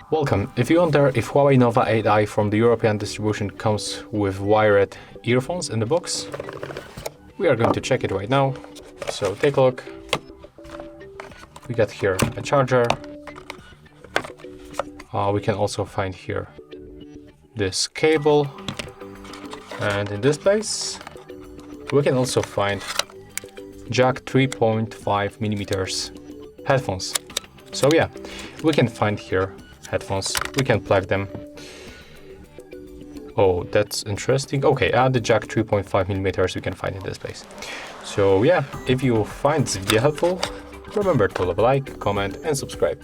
Welcome. If you wonder if Huawei Nova 8i from the European distribution comes with wired earphones in the box, we are going to check it right now. So take a look. We got here a charger. We can also find here this cable, and in this place we can also find jack 3.5 millimeters headphones. So yeah, we can find here headphones, we can plug them. Oh, that's interesting. Okay, the jack 3.5 millimeters we can find in this place. So yeah, if you find this video helpful, remember to leave a like, comment and subscribe.